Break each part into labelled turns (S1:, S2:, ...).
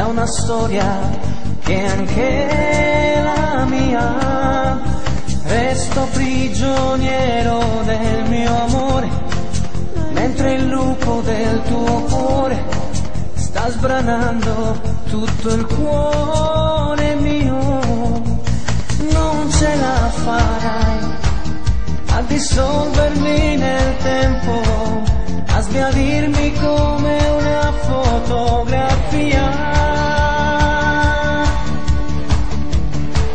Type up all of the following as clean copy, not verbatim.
S1: è una storia che anche la mia. Resto prigioniero del mio amore, mentre il lupo del tuo cuore sta sbranando tutto il cuore mio. Non ce la farai a dissolvermi nel tempo, a sbiadirmi come una fotografia.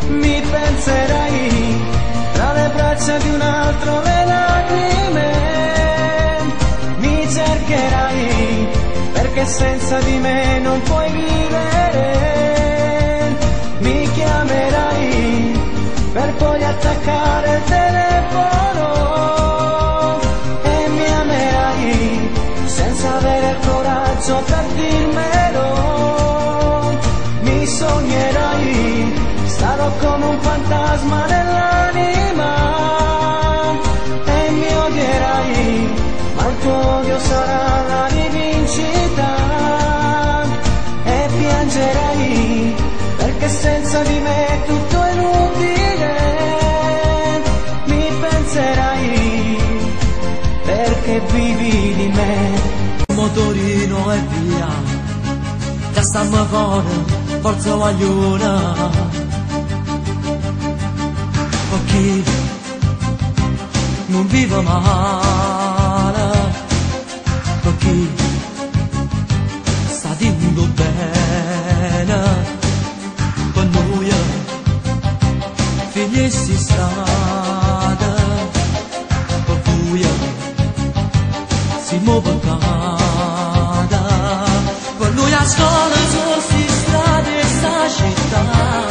S1: Mi penserai tra le braccia di un altro, le lacrime mi cercherai, perché senza di me non puoi vivere. Mi chiamerai per poi attaccare il telefono e mi amerai senza avere il coraggio per dirmelo. Mi sognerai, starò come un fantasma nell'anima e mi odierai, ma il tuo odio sarà la rivincita. E piangerai perché senza di me tutto è inutile. Mi penserai perché vivi di me.
S2: Motorino e via, già stiamo fuori, forza guagliona. Perché non vivo male, perché sta dicendo bene, per noi figli si strada, per voi si muove cada, per noi a scuola sono si strade e sta città.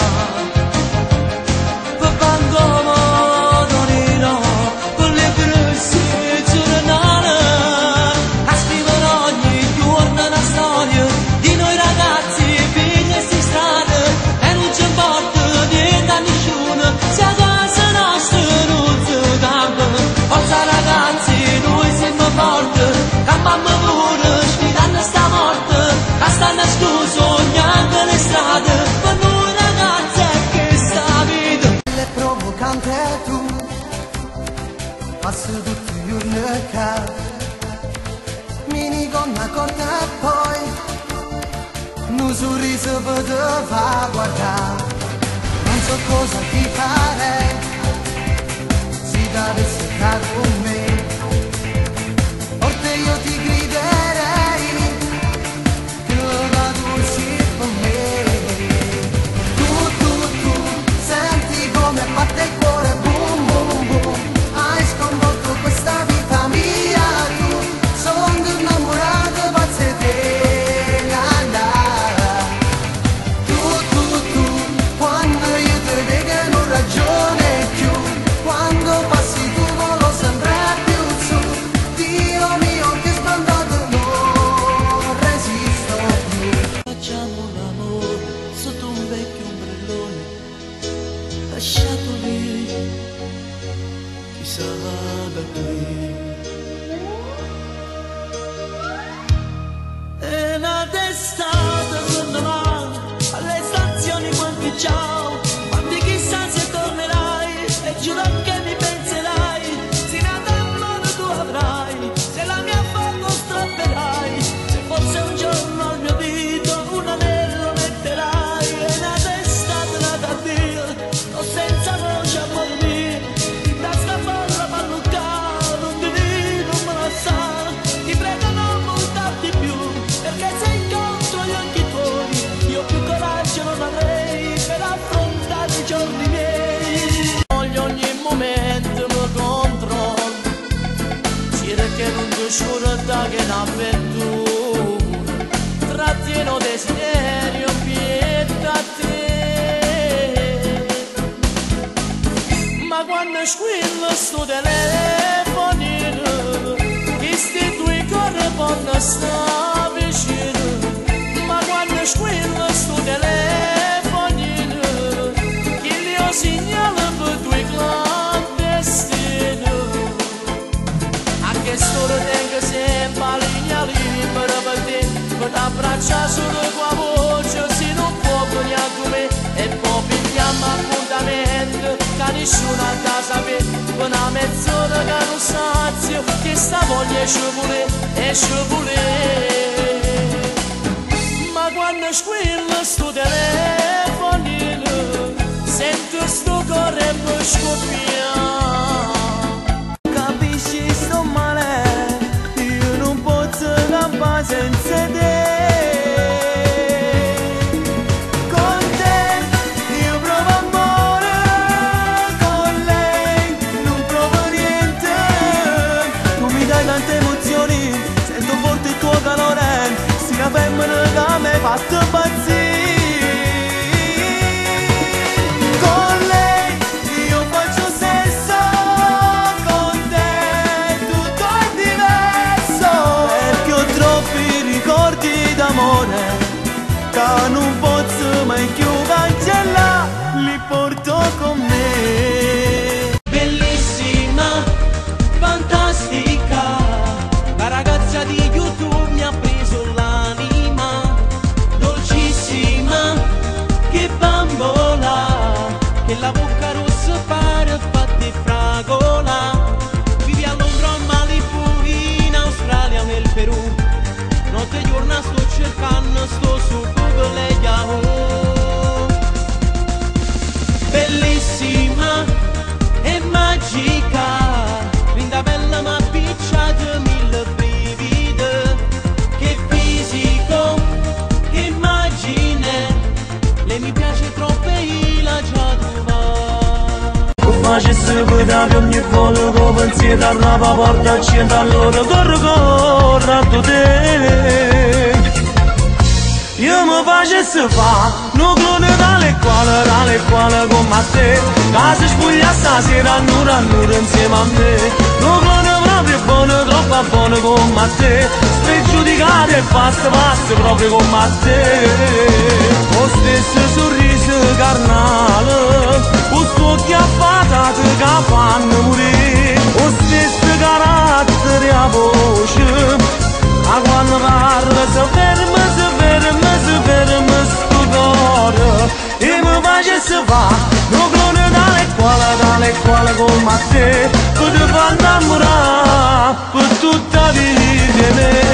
S3: Passo tutti i giorni a casa, minigonna corta e poi un sorriso per te fa guardare. Non so cosa ti farei se t'avessi stato con me, forse io ti griderei che lo vado uscire con me. Tu, senti come batte il cuore, boom, boom, boom. Hai sconvolto questa vita mia, tu, sono innamorato, pazzo di te, na, na. Tu, quando io ti vedo non ragione più, quando passi tu volo sempre più su. Dio mio che sbandato, non resisto più.
S2: Facciamo l'amore sotto un vecchio ombrellone, lasciato lì, chissà da qui. E una testata torna avanti alle stazioni quanti ciao, quando chissà se tornerai e giuro che mi penserai, se nata mano tu avrai, se la mia foto strapperai, se fosse un giorno al mio dito un anello metterai. E una testata nata a Dio, sto senza voce a dormire, da sta folla parruccata, non ti dico, non me la sa, ti prego non voltarti più, perché se incontro gli occhi tuoi, io più coraggio non avrei per affrontare i giorni miei. Voglio ogni momento mi controllo, dire che non ti scorda che un'avventura, trattieno desiderio, pietà a te. Ma quando squilla sto telefonino, chi sti due corre possono stare vicino. Ma quando squilla sto telefonino, chi li ho segnala per due clandestini. A che storia tengo sempre la linea libera per te, per t'abbracciare solo con la voce. sazio, che sta voglia esce pure. Ma quando squilla sto telefonino, sento sto corre per scoppiare.
S1: Capisci sto male, io non posso campare senza te. Con te io provo amore, con lei non provo niente. Tu mi dai tante emozioni, sento forte il tuo calore, sti una femmina che mi hai fatto impazzire. Con lei io faccio sesso, con te tutto è diverso, perché ho troppi ricordi d'amore che non posso mai più cancellare, li porto con me.
S2: Bellissima, fantastica, la ragazza di YouTube mi ha preso l'anima. Dolcissima, che bambola, che la bocca rossa pare fatta fragola. Vivi a Londra, a Malibu, in Australia, nel Perù. Notte e giorno sto cercando, sto su Google e Yahoo. Bellissima e magica, linda bella ma picciata mille brividi. Che fisico, che immagine, lei mi piace troppo e la già trovata.
S1: Facessi vedere ogni volta che pensieri arriva a porta accesa, allora corro a te. Io mi facessi fa, non clone dalle quale come a te. Casa spuglia stasera, annura insieme a me. Non clone proprio buono, troppo buono come a te. Spregiudicate e passa proprio come a te. Lo stesso sorriso carnale, questo occhiappatato che fanno morire. Lo stesso carattere a voce, ma quando parla si ferma sto cuore. E mi facesse fa, non clone dalle quale come a te, per te far innamorare per tutta vita me.